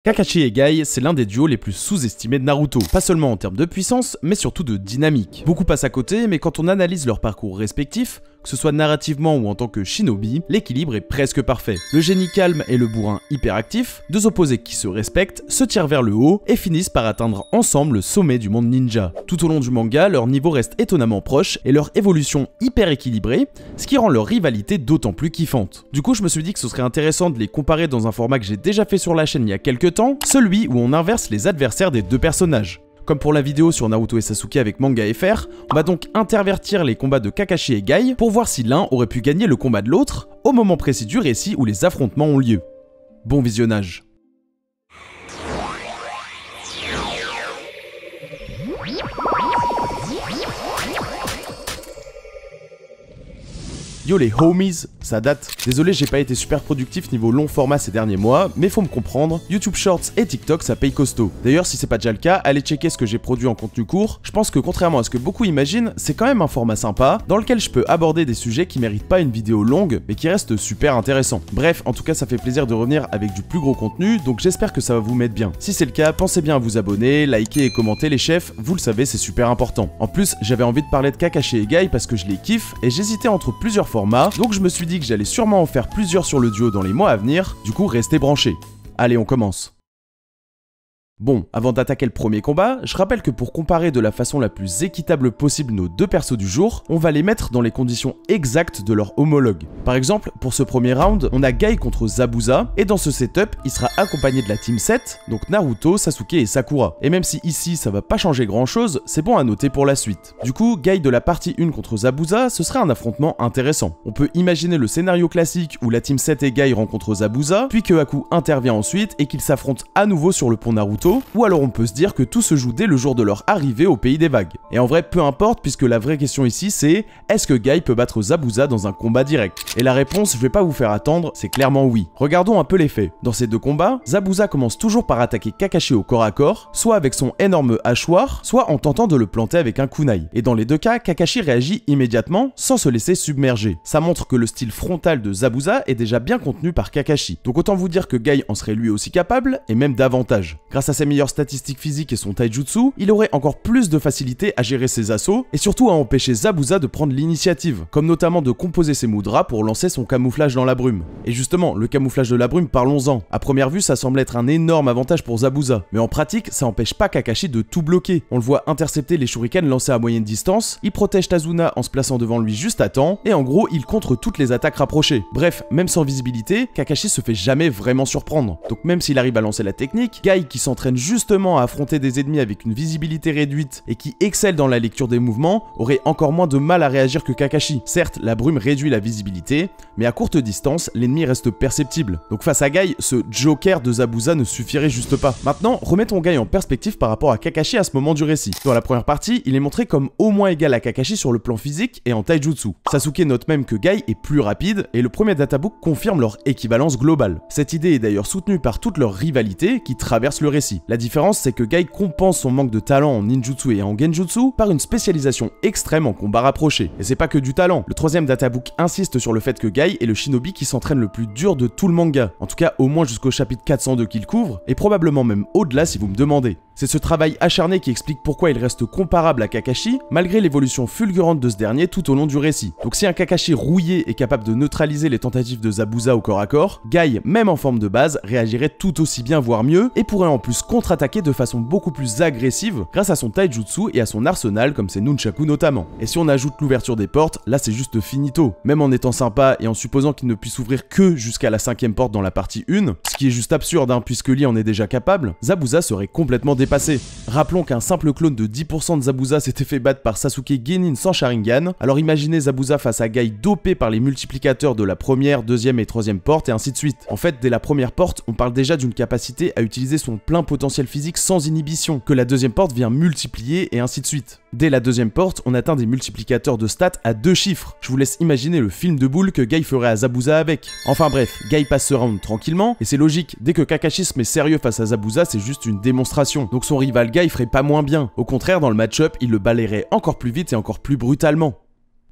Kakashi et Guy, c'est l'un des duos les plus sous-estimés de Naruto, pas seulement en termes de puissance, mais surtout de dynamique. Beaucoup passent à côté, mais quand on analyse leurs parcours respectifs, que ce soit narrativement ou en tant que shinobi, l'équilibre est presque parfait. Le génie calme et le bourrin hyperactif, deux opposés qui se respectent, se tirent vers le haut et finissent par atteindre ensemble le sommet du monde ninja. Tout au long du manga, leur niveau reste étonnamment proche et leur évolution hyper équilibrée, ce qui rend leur rivalité d'autant plus kiffante. Du coup, je me suis dit que ce serait intéressant de les comparer dans un format que j'ai déjà fait sur la chaîne il y a quelques temps, celui où on inverse les adversaires des deux personnages. Comme pour la vidéo sur Naruto et Sasuke avec Manga FR, on va donc intervertir les combats de Kakashi et Guy pour voir si l'un aurait pu gagner le combat de l'autre au moment précis du récit où les affrontements ont lieu. Bon visionnage. Yo les homies, ça date. Désolé, j'ai pas été super productif niveau long format ces derniers mois, mais faut me comprendre, YouTube Shorts et TikTok ça paye costaud. D'ailleurs, si c'est pas déjà le cas, allez checker ce que j'ai produit en contenu court. Je pense que contrairement à ce que beaucoup imaginent, c'est quand même un format sympa, dans lequel je peux aborder des sujets qui méritent pas une vidéo longue, mais qui restent super intéressants. Bref, en tout cas ça fait plaisir de revenir avec du plus gros contenu, donc j'espère que ça va vous mettre bien. Si c'est le cas, pensez bien à vous abonner, liker et commenter les chefs, vous le savez, c'est super important. En plus, j'avais envie de parler de Kakashi et Guy parce que je les kiffe, et j'hésitais entre plusieurs formats, donc je me suis dit que j'allais sûrement en faire plusieurs sur le duo dans les mois à venir, du coup restez branchés. Allez, on commence. Bon, avant d'attaquer le premier combat, je rappelle que pour comparer de la façon la plus équitable possible nos deux persos du jour, on va les mettre dans les conditions exactes de leur homologue. Par exemple, pour ce premier round, on a Guy contre Zabuza, et dans ce setup, il sera accompagné de la team 7, donc Naruto, Sasuke et Sakura. Et même si ici ça va pas changer grand chose, c'est bon à noter pour la suite. Du coup, Guy de la partie 1 contre Zabuza, ce serait un affrontement intéressant. On peut imaginer le scénario classique où la team 7 et Guy rencontrent Zabuza, puis que Haku intervient ensuite et qu'ils s'affrontent à nouveau sur le pont Naruto, ou alors on peut se dire que tout se joue dès le jour de leur arrivée au pays des vagues. Et en vrai, peu importe, puisque la vraie question ici c'est est-ce que Guy peut battre Zabuza dans un combat direct? Et la réponse, je vais pas vous faire attendre, c'est clairement oui. Regardons un peu les faits. Dans ces deux combats, Zabuza commence toujours par attaquer Kakashi au corps à corps, soit avec son énorme hachoir, soit en tentant de le planter avec un kunai. Et dans les deux cas, Kakashi réagit immédiatement, sans se laisser submerger. Ça montre que le style frontal de Zabuza est déjà bien contenu par Kakashi. Donc autant vous dire que Guy en serait lui aussi capable, et même davantage. Grâce à ses meilleures statistiques physiques et son taijutsu, il aurait encore plus de facilité à gérer ses assauts et surtout à empêcher Zabuza de prendre l'initiative, comme notamment de composer ses mudras pour lancer son camouflage dans la brume. Et justement, le camouflage de la brume, parlons-en. À première vue, ça semble être un énorme avantage pour Zabuza, mais en pratique, ça empêche pas Kakashi de tout bloquer. On le voit intercepter les shurikens lancés à moyenne distance, il protège Tazuna en se plaçant devant lui juste à temps, et en gros, il contre toutes les attaques rapprochées. Bref, même sans visibilité, Kakashi se fait jamais vraiment surprendre. Donc même s'il arrive à lancer la technique, Guy qui s'entraîne justement à affronter des ennemis avec une visibilité réduite et qui excelle dans la lecture des mouvements, aurait encore moins de mal à réagir que Kakashi. Certes, la brume réduit la visibilité, mais à courte distance, l'ennemi reste perceptible. Donc face à Guy, ce Joker de Zabuza ne suffirait juste pas. Maintenant, remettons Guy en perspective par rapport à Kakashi à ce moment du récit. Dans la première partie, il est montré comme au moins égal à Kakashi sur le plan physique et en taijutsu. Sasuke note même que Guy est plus rapide et le premier databook confirme leur équivalence globale. Cette idée est d'ailleurs soutenue par toute leur rivalité qui traverse le récit. La différence, c'est que Guy compense son manque de talent en ninjutsu et en genjutsu par une spécialisation extrême en combat rapproché. Et c'est pas que du talent. Le troisième databook insiste sur le fait que Guy est le shinobi qui s'entraîne le plus dur de tout le manga. En tout cas, au moins jusqu'au chapitre 402 qu'il couvre, et probablement même au-delà si vous me demandez. C'est ce travail acharné qui explique pourquoi il reste comparable à Kakashi, malgré l'évolution fulgurante de ce dernier tout au long du récit. Donc si un Kakashi rouillé est capable de neutraliser les tentatives de Zabuza au corps à corps, Guy, même en forme de base, réagirait tout aussi bien voire mieux, et pourrait en plus contre-attaquer de façon beaucoup plus agressive grâce à son taijutsu et à son arsenal comme ses nunchaku notamment. Et si on ajoute l'ouverture des portes, là c'est juste finito. Même en étant sympa et en supposant qu'il ne puisse ouvrir que jusqu'à la 5ème porte dans la partie 1, ce qui est juste absurde hein, puisque Lee en est déjà capable, Zabuza serait complètement dépassé. Rappelons qu'un simple clone de 10% de Zabuza s'était fait battre par Sasuke Genin sans Sharingan, alors imaginez Zabuza face à Guy dopé par les multiplicateurs de la première, deuxième et troisième porte et ainsi de suite. En fait, dès la première porte, on parle déjà d'une capacité à utiliser son plein potentiel physique sans inhibition, que la deuxième porte vient multiplier et ainsi de suite. Dès la deuxième porte, on atteint des multiplicateurs de stats à 2 chiffres. Je vous laisse imaginer le film de boule que Guy ferait à Zabuza avec. Enfin bref, Guy passe ce round tranquillement, et c'est logique, dès que Kakashi se met sérieux face à Zabuza, c'est juste une démonstration. Donc son rival Guy ferait pas moins bien. Au contraire, dans le match-up, il le balayerait encore plus vite et encore plus brutalement.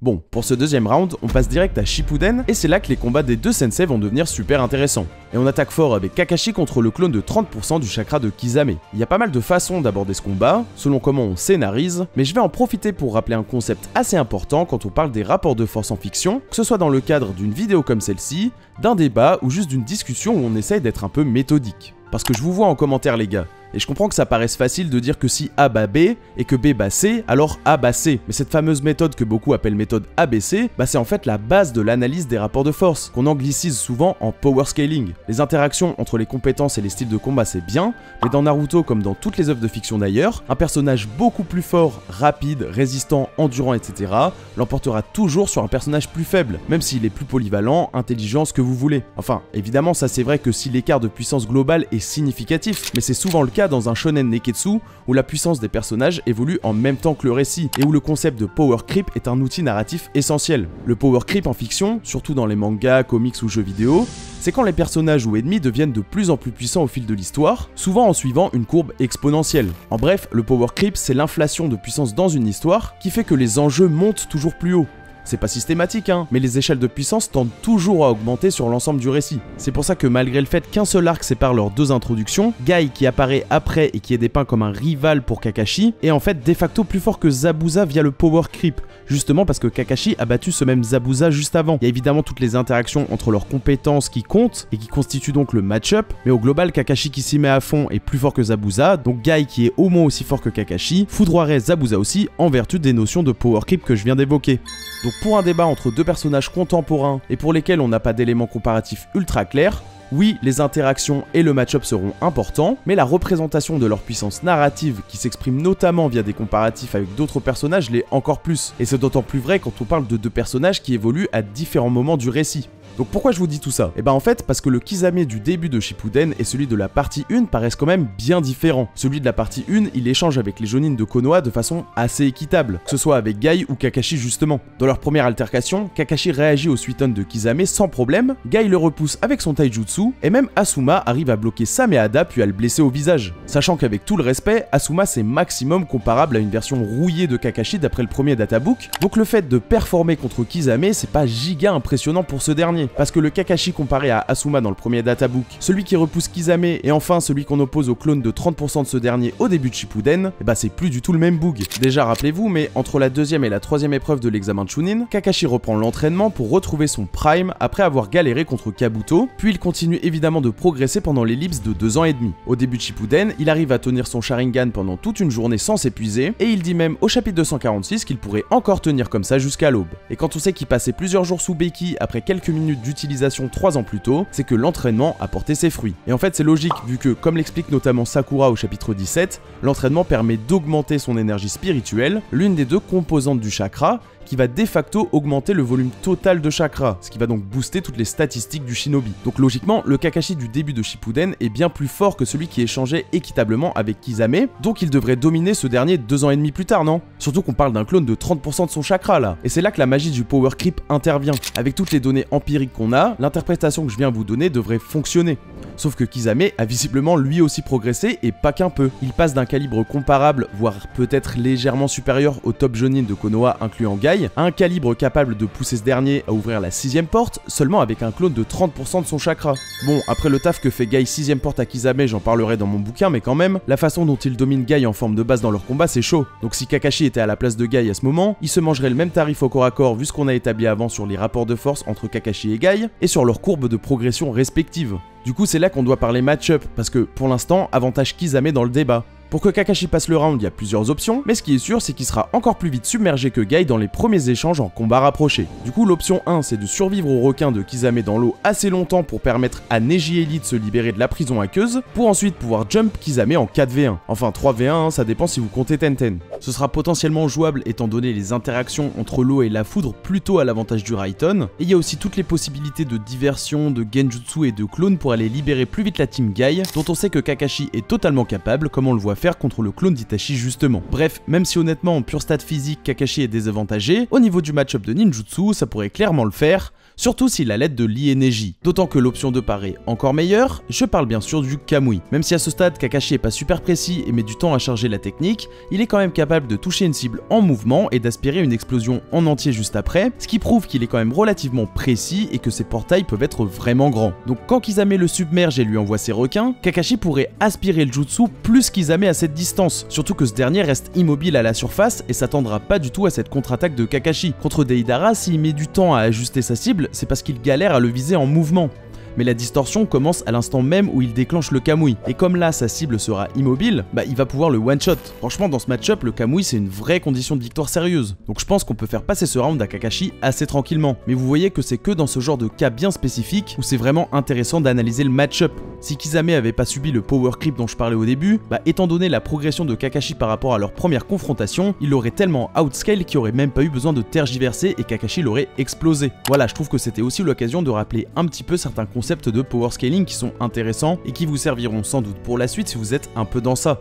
Bon, pour ce deuxième round, on passe direct à Shippuden, et c'est là que les combats des deux sensei vont devenir super intéressants. Et on attaque fort avec Kakashi contre le clone de 30% du chakra de Kisame. Il y a pas mal de façons d'aborder ce combat, selon comment on scénarise, mais je vais en profiter pour rappeler un concept assez important quand on parle des rapports de force en fiction, que ce soit dans le cadre d'une vidéo comme celle-ci, d'un débat ou juste d'une discussion où on essaye d'être un peu méthodique. Parce que je vous vois en commentaire les gars, et je comprends que ça paraisse facile de dire que si A bat B et que B bat C, alors A bat C. Mais cette fameuse méthode que beaucoup appellent méthode ABC, c'est en fait la base de l'analyse des rapports de force, qu'on anglicise souvent en power scaling. Les interactions entre les compétences et les styles de combat c'est bien, mais dans Naruto comme dans toutes les œuvres de fiction d'ailleurs, un personnage beaucoup plus fort, rapide, résistant, endurant, etc. l'emportera toujours sur un personnage plus faible, même s'il est plus polyvalent, intelligent, ce que vous voulez. Enfin, évidemment ça c'est vrai que si l'écart de puissance globale est significatif, mais c'est souvent le cas dans un shonen neketsu où la puissance des personnages évolue en même temps que le récit et où le concept de power creep est un outil narratif essentiel. Le power creep en fiction, surtout dans les mangas, comics ou jeux vidéo, c'est quand les personnages ou ennemis deviennent de plus en plus puissants au fil de l'histoire, souvent en suivant une courbe exponentielle. En bref, le power creep c'est l'inflation de puissance dans une histoire qui fait que les enjeux montent toujours plus haut. C'est pas systématique, mais les échelles de puissance tendent toujours à augmenter sur l'ensemble du récit. C'est pour ça que malgré le fait qu'un seul arc sépare leurs deux introductions, Guy qui apparaît après et qui est dépeint comme un rival pour Kakashi, est en fait de facto plus fort que Zabuza via le power creep, justement parce que Kakashi a battu ce même Zabuza juste avant. Il y a évidemment toutes les interactions entre leurs compétences qui comptent et qui constituent donc le match-up, mais au global Kakashi qui s'y met à fond est plus fort que Zabuza, donc Guy qui est au moins aussi fort que Kakashi, foudroierait Zabuza aussi en vertu des notions de power creep que je viens d'évoquer. Donc pour un débat entre deux personnages contemporains et pour lesquels on n'a pas d'éléments comparatifs ultra clairs, oui, les interactions et le match-up seront importants, mais la représentation de leur puissance narrative, qui s'exprime notamment via des comparatifs avec d'autres personnages, l'est encore plus. Et c'est d'autant plus vrai quand on parle de deux personnages qui évoluent à différents moments du récit. Donc pourquoi je vous dis tout ça? Et en fait parce que le Kisame du début de Shippuden et celui de la partie 1 paraissent quand même bien différents. Celui de la partie 1, il échange avec les Jonin de Konoha de façon assez équitable, que ce soit avec Guy ou Kakashi justement. Dans leur première altercation, Kakashi réagit au Suiton de Kisame sans problème, Guy le repousse avec son taijutsu, et même Asuma arrive à bloquer Sameada puis à le blesser au visage. Sachant qu'avec tout le respect, Asuma c'est maximum comparable à une version rouillée de Kakashi d'après le premier databook, donc le fait de performer contre Kisame c'est pas giga impressionnant pour ce dernier. Parce que le Kakashi comparé à Asuma dans le premier databook, celui qui repousse Kisame et enfin celui qu'on oppose au clone de 30% de ce dernier au début de Shippuden, c'est plus du tout le même boug. Déjà rappelez-vous, mais entre la deuxième et la troisième épreuve de l'examen de Chunin, Kakashi reprend l'entraînement pour retrouver son prime après avoir galéré contre Kabuto, puis il continue évidemment de progresser pendant l'ellipse de 2 ans et demi. Au début de Shippuden, il arrive à tenir son Sharingan pendant toute une journée sans s'épuiser, et il dit même au chapitre 246 qu'il pourrait encore tenir comme ça jusqu'à l'aube. Et quand on sait qu'il passait plusieurs jours sous Beki après quelques minutes d'utilisation 3 ans plus tôt, c'est que l'entraînement a porté ses fruits. Et en fait c'est logique vu que, comme l'explique notamment Sakura au chapitre 17, l'entraînement permet d'augmenter son énergie spirituelle, l'une des deux composantes du chakra, qui va de facto augmenter le volume total de chakra, ce qui va donc booster toutes les statistiques du shinobi. Donc logiquement, le Kakashi du début de Shippuden est bien plus fort que celui qui échangeait équitablement avec Kisame, donc il devrait dominer ce dernier 2 ans et demi plus tard, non? Surtout qu'on parle d'un clone de 30% de son chakra là. Et c'est là que la magie du power creep intervient. Avec toutes les données empiriques qu'on a, l'interprétation que je viens vous donner devrait fonctionner. Sauf que Kisame a visiblement lui aussi progressé et pas qu'un peu. Il passe d'un calibre comparable, voire peut-être légèrement supérieur au top Jonin de Konoha incluant Guy, à un calibre capable de pousser ce dernier à ouvrir la 6ème porte, seulement avec un clone de 30% de son chakra. Bon, après le taf que fait Guy 6ème porte à Kisame, j'en parlerai dans mon bouquin, mais quand même, la façon dont il domine Guy en forme de base dans leur combat, c'est chaud. Donc si Kakashi était à la place de Guy à ce moment, il se mangerait le même tarif au corps à corps vu ce qu'on a établi avant sur les rapports de force entre Kakashi et Guy, et sur leurs courbes de progression respectives. Du coup c'est là qu'on doit parler match-up, parce que pour l'instant, avantage Kisame dans le débat. Pour que Kakashi passe le round, il y a plusieurs options, mais ce qui est sûr, c'est qu'il sera encore plus vite submergé que Guy dans les premiers échanges en combat rapproché. Du coup, l'option 1, c'est de survivre au requin de Kisame dans l'eau assez longtemps pour permettre à Neji Elite de se libérer de la prison aqueuse, pour ensuite pouvoir jump Kisame en 4v1. Enfin 3v1, ça dépend si vous comptez Tenten. Ce sera potentiellement jouable étant donné les interactions entre l'eau et la foudre plutôt à l'avantage du Raiton, et il y a aussi toutes les possibilités de diversion, de genjutsu et de clone pour aller libérer plus vite la team Guy, dont on sait que Kakashi est totalement capable, comme on le voit faire contre le clone d'Itachi justement. Bref, même si honnêtement en pur stat physique Kakashi est désavantagé, au niveau du match-up de ninjutsu ça pourrait clairement le faire, surtout s'il a l'aide de l'I-Energy. D'autant que l'option 2 paraît encore meilleure, je parle bien sûr du Kamui. Même si à ce stade Kakashi est pas super précis et met du temps à charger la technique, il est quand même capable de toucher une cible en mouvement et d'aspirer une explosion en entier juste après, ce qui prouve qu'il est quand même relativement précis et que ses portails peuvent être vraiment grands. Donc quand Kisame le submerge et lui envoie ses requins, Kakashi pourrait aspirer le jutsu plus Kisame à cette distance, surtout que ce dernier reste immobile à la surface et s'attendra pas du tout à cette contre-attaque de Kakashi. Contre Deidara, s'il met du temps à ajuster sa cible, c'est parce qu'il galère à le viser en mouvement. Mais la distorsion commence à l'instant même où il déclenche le Kamui. Et comme là sa cible sera immobile, il va pouvoir le one-shot. Franchement dans ce match-up, le Kamui c'est une vraie condition de victoire sérieuse. Donc je pense qu'on peut faire passer ce round à Kakashi assez tranquillement. Mais vous voyez que c'est que dans ce genre de cas bien spécifique où c'est vraiment intéressant d'analyser le match-up. Si Kisame avait pas subi le power creep dont je parlais au début, étant donné la progression de Kakashi par rapport à leur première confrontation, il aurait tellement outscale qu'il aurait même pas eu besoin de tergiverser et Kakashi l'aurait explosé. Voilà, je trouve que c'était aussi l'occasion de rappeler un petit peu certains concepts de power scaling qui sont intéressants et qui vous serviront sans doute pour la suite si vous êtes un peu dans ça.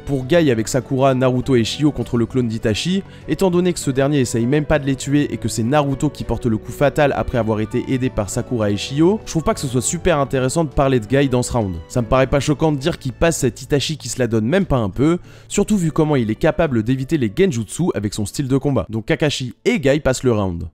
Pour Guy avec Sakura, Naruto et Shio contre le clone d'Itachi, étant donné que ce dernier essaye même pas de les tuer et que c'est Naruto qui porte le coup fatal après avoir été aidé par Sakura et Shio, je trouve pas que ce soit super intéressant de parler de Guy dans ce round. Ça me paraît pas choquant de dire qu'il passe cet Itachi qui se la donne même pas un peu, surtout vu comment il est capable d'éviter les genjutsu avec son style de combat. Donc Kakashi et Guy passent le round.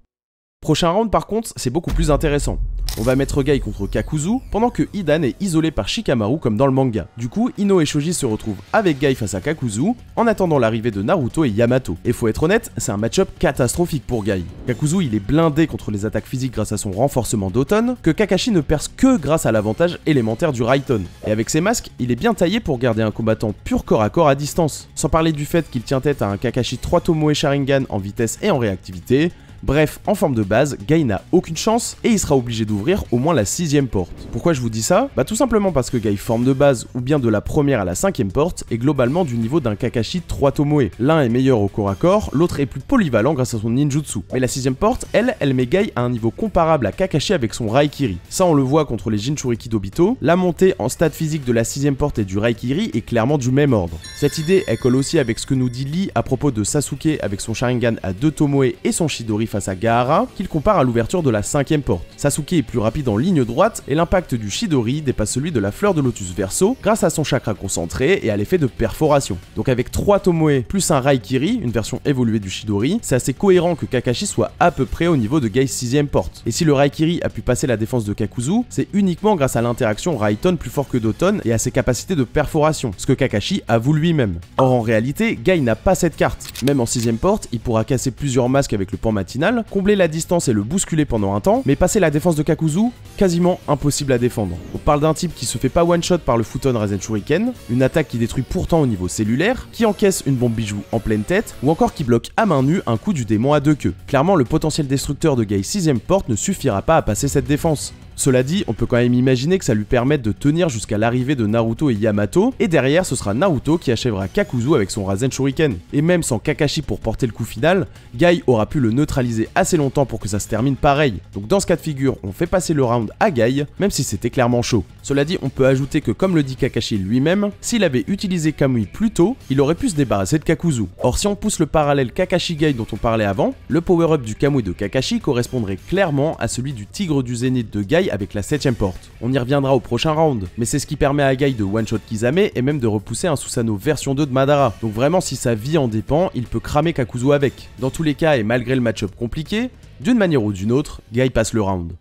Prochain round par contre, c'est beaucoup plus intéressant. On va mettre Guy contre Kakuzu, pendant que Hidan est isolé par Shikamaru comme dans le manga. Du coup, Ino et Shoji se retrouvent avec Guy face à Kakuzu, en attendant l'arrivée de Naruto et Yamato. Et faut être honnête, c'est un match-up catastrophique pour Guy. Kakuzu il est blindé contre les attaques physiques grâce à son renforcement d'automne, que Kakashi ne perce que grâce à l'avantage élémentaire du Raiton. Et avec ses masques, il est bien taillé pour garder un combattant pur corps à corps à distance. Sans parler du fait qu'il tient tête à un Kakashi 3 Tomoe Sharingan en vitesse et en réactivité. Bref, en forme de base, Guy n'a aucune chance et il sera obligé d'ouvrir au moins la 6ème porte. Pourquoi je vous dis ça? Tout simplement parce que Guy forme de base ou bien de la première à la 5ème porte est globalement du niveau d'un Kakashi 3 Tomoe. L'un est meilleur au corps à corps, l'autre est plus polyvalent grâce à son ninjutsu. Mais la 6ème porte, elle met Guy à un niveau comparable à Kakashi avec son Raikiri. Ça on le voit contre les Jinchuriki d'Obito, la montée en stade physique de la 6ème porte et du Raikiri est clairement du même ordre. Cette idée elle colle aussi avec ce que nous dit Lee à propos de Sasuke avec son Sharingan à 2 Tomoe et son Chidori face à Gaara, qu'il compare à l'ouverture de la 5ème porte. Sasuke est plus rapide en ligne droite et l'impact du Chidori dépasse celui de la fleur de lotus verso grâce à son chakra concentré et à l'effet de perforation. Donc avec 3 Tomoe plus un Raikiri, une version évoluée du Chidori, c'est assez cohérent que Kakashi soit à peu près au niveau de Guy 6ème porte. Et si le Raikiri a pu passer la défense de Kakuzu, c'est uniquement grâce à l'interaction Raiton plus fort que Doton et à ses capacités de perforation, ce que Kakashi avoue lui-même. Or en réalité, Guy n'a pas cette carte. Même en 6ème porte, il pourra casser plusieurs masques avec le pan matinal, combler la distance et le bousculer pendant un temps, mais passer la défense de Kakuzu, quasiment impossible à défendre. On parle d'un type qui se fait pas one-shot par le Futon Rasen Shuriken, une attaque qui détruit pourtant au niveau cellulaire, qui encaisse une bombe bijou en pleine tête, ou encore qui bloque à main nue un coup du démon à 2 queues. Clairement, le potentiel destructeur de Guy 6ème porte ne suffira pas à passer cette défense. Cela dit, on peut quand même imaginer que ça lui permette de tenir jusqu'à l'arrivée de Naruto et Yamato, et derrière ce sera Naruto qui achèvera Kakuzu avec son Rasen Shuriken. Et même sans Kakashi pour porter le coup final, Guy aura pu le neutraliser assez longtemps pour que ça se termine pareil. Donc dans ce cas de figure, on fait passer le round à Guy, même si c'était clairement chaud. Cela dit, on peut ajouter que comme le dit Kakashi lui-même, s'il avait utilisé Kamui plus tôt, il aurait pu se débarrasser de Kakuzu. Or si on pousse le parallèle Kakashi-Guy dont on parlait avant, le power-up du Kamui de Kakashi correspondrait clairement à celui du tigre du zénith de Guy avec la 7ème porte. On y reviendra au prochain round, mais c'est ce qui permet à Guy de one-shot Kisame et même de repousser un Susanoo version 2 de Madara. Donc vraiment si sa vie en dépend, il peut cramer Kakuzu avec. Dans tous les cas et malgré le match-up compliqué, d'une manière ou d'une autre, Guy passe le round.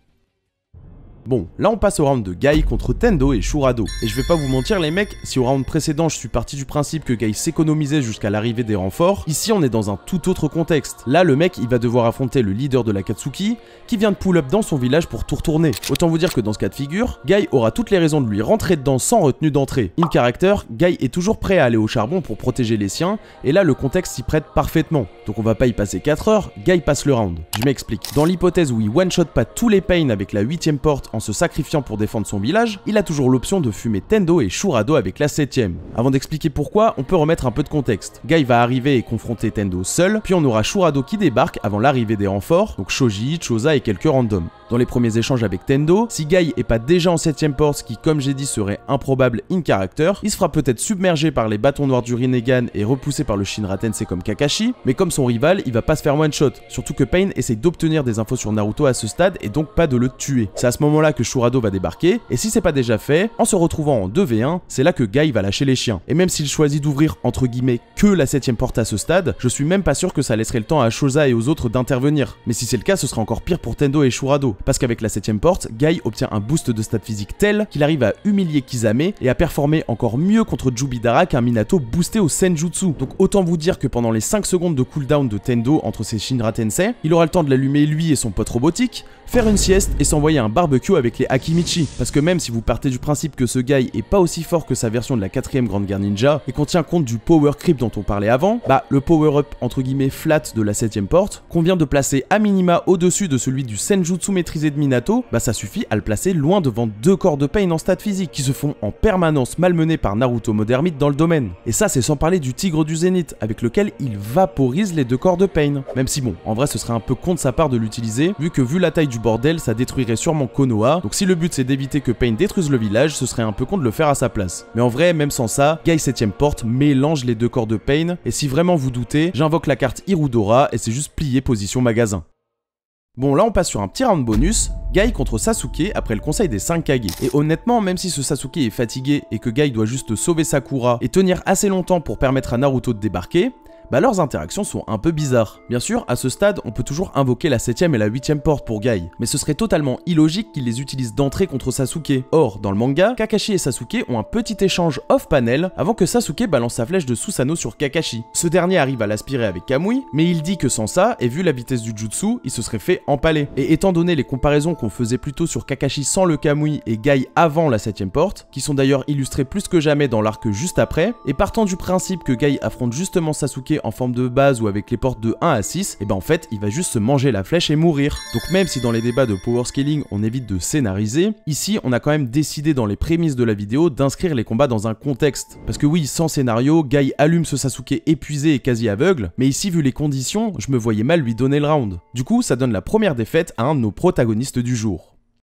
Bon, là on passe au round de Guy contre Tendo et Shurado. Et je vais pas vous mentir les mecs, si au round précédent je suis parti du principe que Guy s'économisait jusqu'à l'arrivée des renforts, ici on est dans un tout autre contexte. Là le mec il va devoir affronter le leader de l'Akatsuki, qui vient de pull up dans son village pour tout retourner. Autant vous dire que dans ce cas de figure, Guy aura toutes les raisons de lui rentrer dedans sans retenue d'entrée. In character, Guy est toujours prêt à aller au charbon pour protéger les siens, et là le contexte s'y prête parfaitement. Donc on va pas y passer 4 heures, Guy passe le round. Je m'explique. Dans l'hypothèse où il one-shot pas tous les pains avec la 8ème porte en se sacrifiant pour défendre son village, il a toujours l'option de fumer Tendo et Shurado avec la 7ème. Avant d'expliquer pourquoi, on peut remettre un peu de contexte. Guy va arriver et confronter Tendo seul, puis on aura Shurado qui débarque avant l'arrivée des renforts, donc Shoji, Choza et quelques randoms. Dans les premiers échanges avec Tendo, si Guy est pas déjà en 7ème port, ce qui comme j'ai dit serait improbable in character, il se fera peut-être submerger par les bâtons noirs du Rinnegan et repoussé par le Shinra Tensei comme Kakashi, mais comme son rival, il va pas se faire one shot, surtout que Pain essaye d'obtenir des infos sur Naruto à ce stade et donc pas de le tuer. C'est à ce moment là que Shurado va débarquer, et si c'est pas déjà fait, en se retrouvant en 2v1, c'est là que Guy va lâcher les chiens. Et même s'il choisit d'ouvrir entre guillemets que la 7ème porte à ce stade, je suis même pas sûr que ça laisserait le temps à Choza et aux autres d'intervenir. Mais si c'est le cas, ce sera encore pire pour Tendo et Shurado, parce qu'avec la 7ème porte, Guy obtient un boost de stats physique tel qu'il arrive à humilier Kisame et à performer encore mieux contre Jubidara qu'un Minato boosté au Senjutsu. Donc autant vous dire que pendant les 5 secondes de cooldown de Tendo entre ses Shinra Tensei, il aura le temps de l'allumer lui et son pote robotique, faire une sieste et s'envoyer un barbecue avec les Hakimichi. Parce que même si vous partez du principe que ce Guy est pas aussi fort que sa version de la 4ème Grande Guerre Ninja et qu'on tient compte du power creep dont on parlait avant, bah le power up entre guillemets flat de la 7ème porte, qu'on vient de placer à minima au-dessus de celui du Senjutsu maîtrisé de Minato, bah ça suffit à le placer loin devant 2 corps de Pain en stats physiques qui se font en permanence malmenés par Naruto Modermite dans le domaine. Et ça c'est sans parler du Tigre du Zénith avec lequel il vaporise les 2 corps de Pain. Même si bon, en vrai ce serait un peu con de sa part de l'utiliser, vu la taille du bordel, ça détruirait sûrement Konoha, donc si le but c'est d'éviter que Pain détruise le village, ce serait un peu con de le faire à sa place. Mais en vrai, même sans ça, Guy 7ème porte mélange les 2 corps de Pain, et si vraiment vous doutez, j'invoque la carte Hirudora et c'est juste plié position magasin. Bon, là on passe sur un petit round bonus, Guy contre Sasuke après le conseil des 5 Kage. Et honnêtement, même si ce Sasuke est fatigué et que Guy doit juste sauver Sakura et tenir assez longtemps pour permettre à Naruto de débarquer, bah leurs interactions sont un peu bizarres. Bien sûr, à ce stade, on peut toujours invoquer la 7ème et la 8ème porte pour Guy, mais ce serait totalement illogique qu'il les utilise d'entrée contre Sasuke. Or, dans le manga, Kakashi et Sasuke ont un petit échange off-panel avant que Sasuke balance sa flèche de Susanoo sur Kakashi. Ce dernier arrive à l'aspirer avec Kamui, mais il dit que sans ça, et vu la vitesse du jutsu, il se serait fait empaler. Et étant donné les comparaisons qu'on faisait plutôt sur Kakashi sans le Kamui et Guy avant la 7ème porte, qui sont d'ailleurs illustrées plus que jamais dans l'arc juste après, et partant du principe que Guy affronte justement Sasuke en forme de base ou avec les portes de 1 à 6, et ben en fait il va juste se manger la flèche et mourir. Donc même si dans les débats de power scaling on évite de scénariser, ici on a quand même décidé dans les prémices de la vidéo d'inscrire les combats dans un contexte. Parce que oui, sans scénario, Guy allume ce Sasuke épuisé et quasi aveugle, mais ici vu les conditions, je me voyais mal lui donner le round. Du coup ça donne la première défaite à un de nos protagonistes du jour.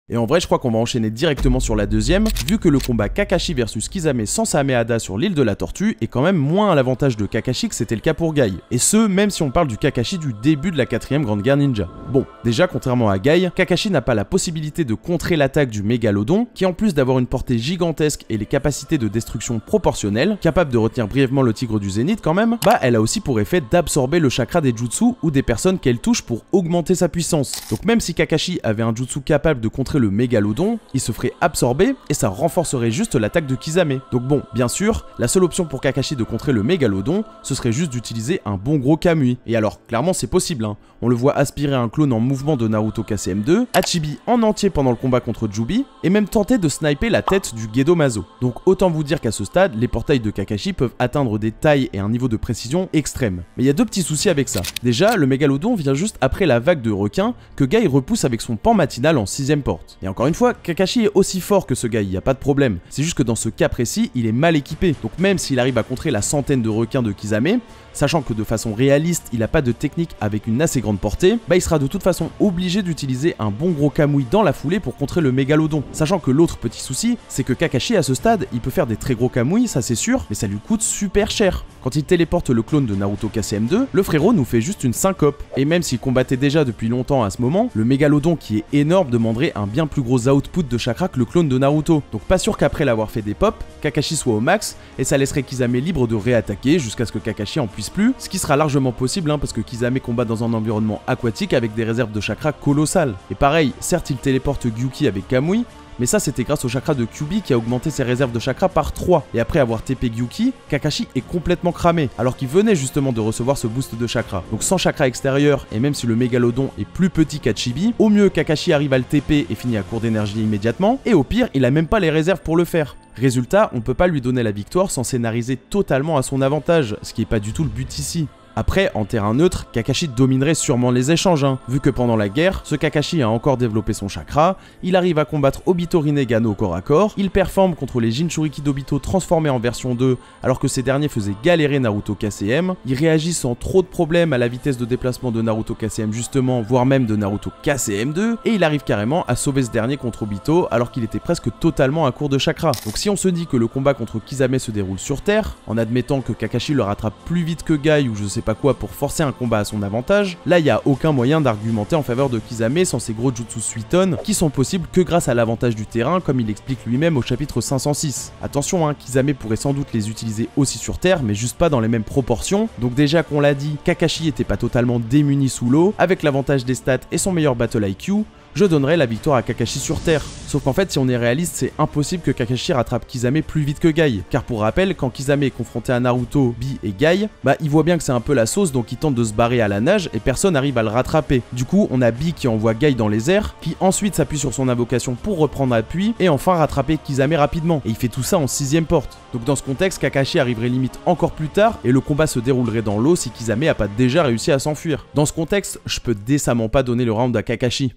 Et en vrai, je crois qu'on va enchaîner directement sur la deuxième, vu que le combat Kakashi versus Kisame sans Sameada sur l'île de la Tortue est quand même moins à l'avantage de Kakashi que c'était le cas pour Guy. Et ce, même si on parle du Kakashi du début de la 4ème Grande Guerre Ninja. Bon, déjà, contrairement à Guy, Kakashi n'a pas la possibilité de contrer l'attaque du Mégalodon, qui en plus d'avoir une portée gigantesque et les capacités de destruction proportionnelles, capable de retenir brièvement le Tigre du Zénith quand même, bah elle a aussi pour effet d'absorber le chakra des jutsu ou des personnes qu'elle touche pour augmenter sa puissance. Donc même si Kakashi avait un jutsu capable de contrer le Mégalodon, il se ferait absorber et ça renforcerait juste l'attaque de Kisame. Donc bon, bien sûr, la seule option pour Kakashi de contrer le Mégalodon, ce serait juste d'utiliser un bon gros Kamui. Et alors, clairement c'est possible, hein. On le voit aspirer un clone en mouvement de Naruto KCM2, Hachibi en entier pendant le combat contre Jubi, et même tenter de sniper la tête du Gedomazo. Donc autant vous dire qu'à ce stade, les portails de Kakashi peuvent atteindre des tailles et un niveau de précision extrême. Mais il y a deux petits soucis avec ça. Déjà, le Mégalodon vient juste après la vague de requins que Guy repousse avec son pan matinal en 6ème porte. Et encore une fois, Kakashi est aussi fort que ce Guy, y a pas de problème. C'est juste que dans ce cas précis, il est mal équipé. Donc même s'il arrive à contrer la centaine de requins de Kisame, sachant que de façon réaliste, il n'a pas de technique avec une assez grande portée, bah il sera de toute façon obligé d'utiliser un bon gros Kamui dans la foulée pour contrer le Mégalodon. Sachant que l'autre petit souci, c'est que Kakashi à ce stade, il peut faire des très gros Kamui, ça c'est sûr, mais ça lui coûte super cher. Quand il téléporte le clone de Naruto KCM2, le frérot nous fait juste une syncope. Et même s'il combattait déjà depuis longtemps à ce moment, le Mégalodon qui est énorme demanderait un bien plus gros output de chakra que le clone de Naruto. Donc pas sûr qu'après l'avoir fait des pop, Kakashi soit au max, et ça laisserait Kisame libre de réattaquer jusqu'à ce que Kakashi en puisse plus, ce qui sera largement possible parce que Kisame combat dans un environnement aquatique avec des réserves de chakra colossales. Et pareil, certes il téléporte Gyuki avec Kamui, mais ça c'était grâce au chakra de Kyuubi qui a augmenté ses réserves de chakra par 3. Et après avoir TP Gyuki, Kakashi est complètement cramé, alors qu'il venait justement de recevoir ce boost de chakra. Donc sans chakra extérieur, et même si le Mégalodon est plus petit qu'Hachibi, au mieux Kakashi arrive à le TP et finit à court d'énergie immédiatement, et au pire il a même pas les réserves pour le faire. Résultat, on peut pas lui donner la victoire sans scénariser totalement à son avantage, ce qui est pas du tout le but ici. Après, en terrain neutre, Kakashi dominerait sûrement les échanges, hein, vu que pendant la guerre, ce Kakashi a encore développé son chakra, il arrive à combattre Obito Rinnegan au corps à corps, il performe contre les Jinchuriki d'Obito transformés en version 2 alors que ces derniers faisaient galérer Naruto KCM, il réagit sans trop de problèmes à la vitesse de déplacement de Naruto KCM justement, voire même de Naruto KCM2, et il arrive carrément à sauver ce dernier contre Obito alors qu'il était presque totalement à court de chakra. Donc si on se dit que le combat contre Kisame se déroule sur Terre, en admettant que Kakashi le rattrape plus vite que Guy ou je sais pas quoi pour forcer un combat à son avantage, là il y a aucun moyen d'argumenter en faveur de Kisame sans ses gros jutsu Suiton qui sont possibles que grâce à l'avantage du terrain comme il explique lui-même au chapitre 506. Attention, hein, Kisame pourrait sans doute les utiliser aussi sur Terre mais juste pas dans les mêmes proportions, donc déjà qu'on l'a dit, Kakashi était pas totalement démuni sous l'eau, avec l'avantage des stats et son meilleur battle IQ, je donnerais la victoire à Kakashi sur Terre. Sauf qu'en fait, si on est réaliste, c'est impossible que Kakashi rattrape Kisame plus vite que Guy. Car pour rappel, quand Kisame est confronté à Naruto, Bi et Guy, bah il voit bien que c'est un peu la sauce, donc il tente de se barrer à la nage et personne n'arrive à le rattraper. Du coup, on a Bi qui envoie Guy dans les airs, qui ensuite s'appuie sur son invocation pour reprendre appui et enfin rattraper Kisame rapidement. Et il fait tout ça en 6ème porte. Donc dans ce contexte, Kakashi arriverait limite encore plus tard et le combat se déroulerait dans l'eau si Kisame a pas déjà réussi à s'enfuir. Dans ce contexte, je peux décemment pas donner le round à Kakashi.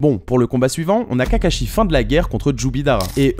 Bon, pour le combat suivant, on a Kakashi fin de la guerre contre Jubidara. Et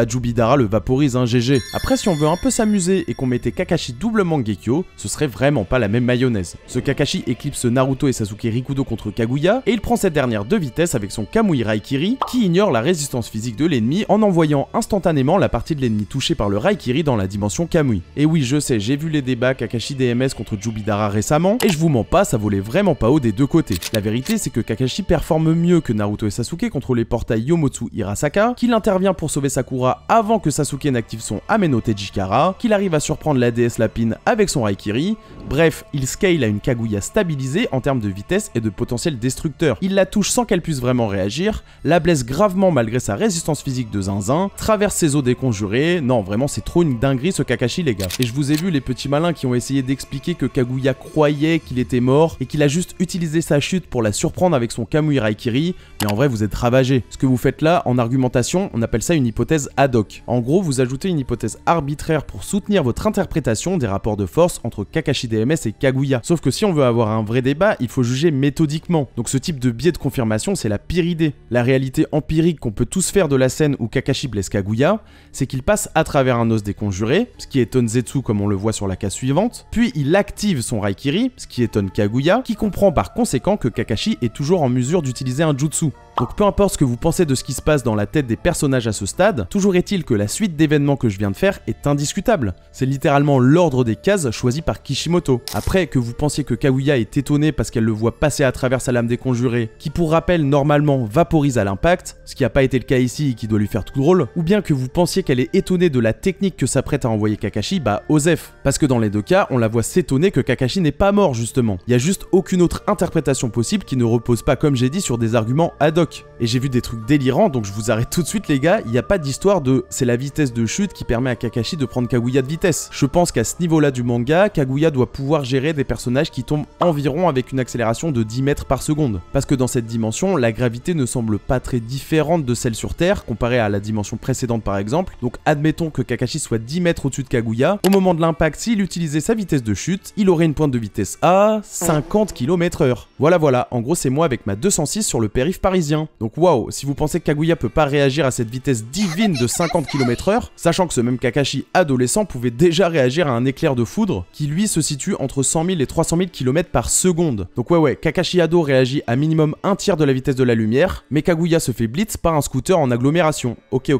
Jubidara le vaporise, hein, GG. Après, si on veut un peu s'amuser et qu'on mettait Kakashi doublement Gekyo, ce serait vraiment pas la même mayonnaise. Ce Kakashi éclipse Naruto et Sasuke Rikudo contre Kaguya, et il prend cette dernière de vitesse avec son Kamui Raikiri, qui ignore la résistance physique de l'ennemi en envoyant instantanément la partie de l'ennemi touchée par le Raikiri dans la dimension Kamui. Et oui, je sais, j'ai vu les débats Kakashi DMS contre Jubidara récemment, et je vous mens pas, ça volait vraiment pas haut des deux côtés. La vérité, c'est que Kakashi performe mieux que Naruto et Sasuke contre les portails Yomotsu Hirasaka, qu'il intervient pour sauver Sakura avant que Sasuke n'active son Ameno Tejikara, qu'il arrive à surprendre la déesse Lapine avec son Raikiri, bref, il scale à une Kaguya stabilisée en termes de vitesse et de potentiel destructeur. Il la touche sans qu'elle puisse vraiment réagir, la blesse gravement malgré sa résistance physique de zinzin, traverse ses os déconjurés, non vraiment c'est trop une dinguerie ce Kakashi les gars. Et je vous ai vu les petits malins qui ont essayé d'expliquer que Kaguya croyait qu'il était mort et qu'il a juste utilisé sa chute pour la surprendre avec son Kamui Raikiri, mais en vrai vous êtes ravagé. Ce que vous faites là, en argumentation, on appelle ça une hypothèse ad hoc. En gros, vous ajoutez une hypothèse arbitraire pour soutenir votre interprétation des rapports de force entre Kakashi DMS et Kaguya. Sauf que si on veut avoir un vrai débat, il faut juger méthodiquement. Donc ce type de biais de confirmation, c'est la pire idée. La réalité empirique qu'on peut tous faire de la scène où Kakashi blesse Kaguya, c'est qu'il passe à travers un os déconjuré, ce qui étonne Zetsu comme on le voit sur la case suivante, puis il active son Raikiri, ce qui étonne Kaguya, qui comprend par conséquent que Kakashi est toujours en mesure d'utiliser un jutsu. Donc peu importe ce que vous pensez de ce qui se passe dans la tête des personnages à ce stade, toujours est-il que la suite d'événements que je viens de faire est indiscutable. C'est littéralement l'ordre des cases choisi par Kishimoto. Après, que vous pensiez que Kaguya est étonnée parce qu'elle le voit passer à travers sa lame déconjurée, qui pour rappel normalement vaporise à l'impact, ce qui n'a pas été le cas ici et qui doit lui faire tout drôle, ou bien que vous pensiez qu'elle est étonnée de la technique que s'apprête à envoyer Kakashi, bah osef. Parce que dans les deux cas, on la voit s'étonner que Kakashi n'est pas mort justement. Il y a juste aucune autre interprétation possible qui ne repose pas comme j'ai dit sur des arguments ad hoc. Et j'ai vu des trucs délirants, donc je vous arrête tout de suite les gars, il n'y a pas d'histoire de c'est la vitesse de chute qui permet à Kakashi de prendre Kaguya de vitesse. Je pense qu'à ce niveau-là du manga, Kaguya doit pouvoir gérer des personnages qui tombent environ avec une accélération de 10 mètres par seconde. Parce que dans cette dimension, la gravité ne semble pas très différente de celle sur Terre, comparée à la dimension précédente par exemple. Donc admettons que Kakashi soit 10 mètres au-dessus de Kaguya, au moment de l'impact, s'il utilisait sa vitesse de chute, il aurait une pointe de vitesse à 50 km/h. Voilà, en gros c'est moi avec ma 206 sur le périph' parisien. Donc waouh, si vous pensez que Kaguya peut pas réagir à cette vitesse divine de 50 km/h, sachant que ce même Kakashi adolescent pouvait déjà réagir à un éclair de foudre qui lui se situe entre 100 000 et 300 000 km par seconde. Donc ouais, Kakashi ado réagit à minimum un tiers de la vitesse de la lumière, mais Kaguya se fait blitz par un scooter en agglomération. Ok.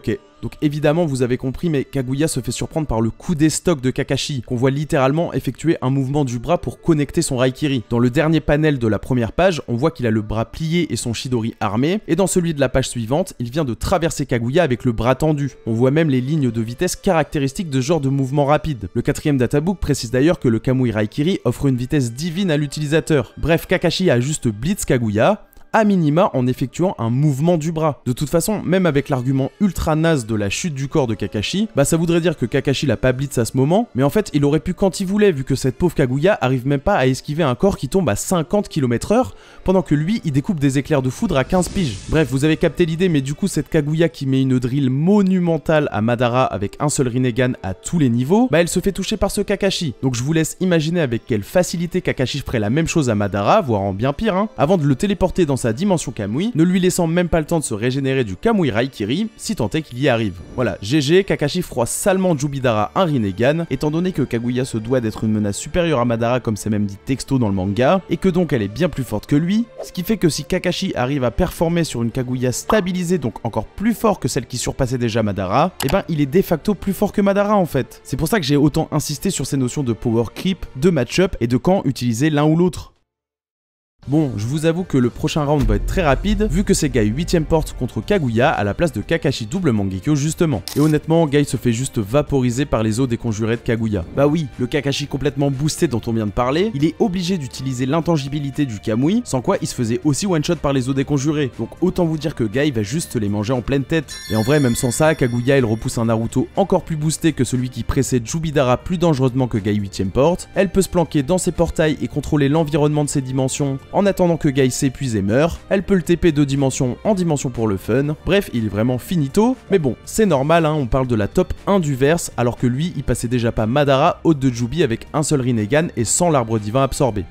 Donc évidemment vous avez compris, mais Kaguya se fait surprendre par le coup des stocks de Kakashi, qu'on voit littéralement effectuer un mouvement du bras pour connecter son Raikiri. Dans le dernier panel de la première page, on voit qu'il a le bras plié et son Chidori armé, et dans celui de la page suivante, il vient de traverser Kaguya avec le bras tendu. On voit même les lignes de vitesse caractéristiques de ce genre de mouvement rapide. Le 4e databook précise d'ailleurs que le Kamui Raikiri offre une vitesse divine à l'utilisateur. Bref, Kakashi a juste blitz Kaguya, à minima en effectuant un mouvement du bras. De toute façon, même avec l'argument ultra naze de la chute du corps de Kakashi, bah ça voudrait dire que Kakashi l'a pas blitz à ce moment, mais en fait il aurait pu quand il voulait vu que cette pauvre Kaguya arrive même pas à esquiver un corps qui tombe à 50 km/h pendant que lui il découpe des éclairs de foudre à 15 piges. Bref, vous avez capté l'idée, mais du coup cette Kaguya qui met une drill monumentale à Madara avec un seul Rinnegan à tous les niveaux, bah elle se fait toucher par ce Kakashi. Donc je vous laisse imaginer avec quelle facilité Kakashi ferait la même chose à Madara, voire en bien pire, avant de le téléporter dans sa dimension Kamui, ne lui laissant même pas le temps de se régénérer du Kamui Raikiri, si tant est qu'il y arrive. Voilà, GG, Kakashi froisse salement Jubidara un Rinnegan, étant donné que Kaguya se doit d'être une menace supérieure à Madara comme c'est même dit texto dans le manga, et que donc elle est bien plus forte que lui, ce qui fait que si Kakashi arrive à performer sur une Kaguya stabilisée, donc encore plus fort que celle qui surpassait déjà Madara, et ben il est de facto plus fort que Madara en fait. C'est pour ça que j'ai autant insisté sur ces notions de power creep, de match-up et de quand utiliser l'un ou l'autre. Bon, je vous avoue que le prochain round va être très rapide, vu que c'est Guy 8ème porte contre Kaguya à la place de Kakashi double Mangekyo justement. Et honnêtement, Guy se fait juste vaporiser par les os déconjurés de Kaguya. Bah oui, le Kakashi complètement boosté dont on vient de parler, il est obligé d'utiliser l'intangibilité du Kamui, sans quoi il se faisait aussi one-shot par les os déconjurés. Donc autant vous dire que Guy va juste les manger en pleine tête. Et en vrai, même sans ça, Kaguya il repousse un Naruto encore plus boosté que celui qui précède Jubidara plus dangereusement que Guy 8ème porte. Elle peut se planquer dans ses portails et contrôler l'environnement de ses dimensions, en attendant que Guy s'épuise et meurt. Elle peut le TP de dimension en dimension pour le fun. Bref, il est vraiment finito. Mais bon, c'est normal, on parle de la top 1 du verse, alors que lui, il passait déjà pas Madara, hôte de Jubi avec un seul Rinnegan et sans l'arbre divin absorbé.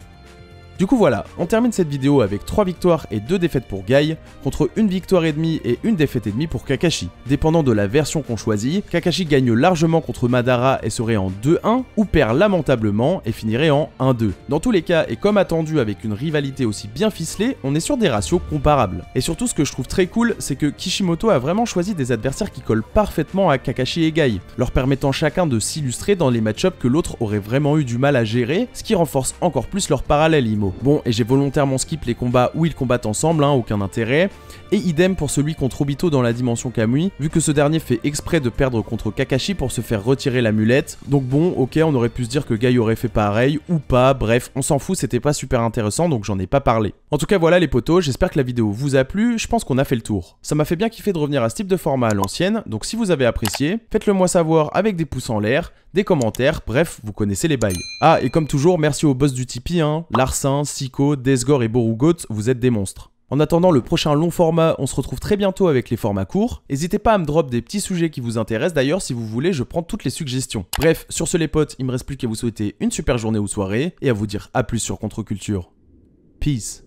Du coup voilà, on termine cette vidéo avec 3 victoires et 2 défaites pour Guy, contre 1 victoire et demie et 1 défaite et demie pour Kakashi. Dépendant de la version qu'on choisit, Kakashi gagne largement contre Madara et serait en 2-1, ou perd lamentablement et finirait en 1-2. Dans tous les cas, et comme attendu avec une rivalité aussi bien ficelée, on est sur des ratios comparables. Et surtout ce que je trouve très cool, c'est que Kishimoto a vraiment choisi des adversaires qui collent parfaitement à Kakashi et Guy, leur permettant chacun de s'illustrer dans les match-ups que l'autre aurait vraiment eu du mal à gérer, ce qui renforce encore plus leur parallèle IMO. Bon, et j'ai volontairement skip les combats où ils combattent ensemble, aucun intérêt. Et idem pour celui contre Obito dans la dimension Kamui, vu que ce dernier fait exprès de perdre contre Kakashi pour se faire retirer l'amulette. Donc bon, ok, on aurait pu se dire que Guy aurait fait pareil, ou pas, bref, on s'en fout, c'était pas super intéressant, donc j'en ai pas parlé. En tout cas voilà les potos, j'espère que la vidéo vous a plu, je pense qu'on a fait le tour. Ça m'a fait bien kiffer de revenir à ce type de format à l'ancienne, donc si vous avez apprécié, faites-le moi savoir avec des pouces en l'air, des commentaires, bref, vous connaissez les bails. Ah, et comme toujours, merci aux boss du Tipeee, Larsin, Siko, Desgor et Borugot, vous êtes des monstres. En attendant le prochain long format, on se retrouve très bientôt avec les formats courts. N'hésitez pas à me drop des petits sujets qui vous intéressent, d'ailleurs si vous voulez je prends toutes les suggestions. Bref, sur ce les potes, il me reste plus qu'à vous souhaiter une super journée ou soirée, et à vous dire à plus sur Contre-Culture. Peace.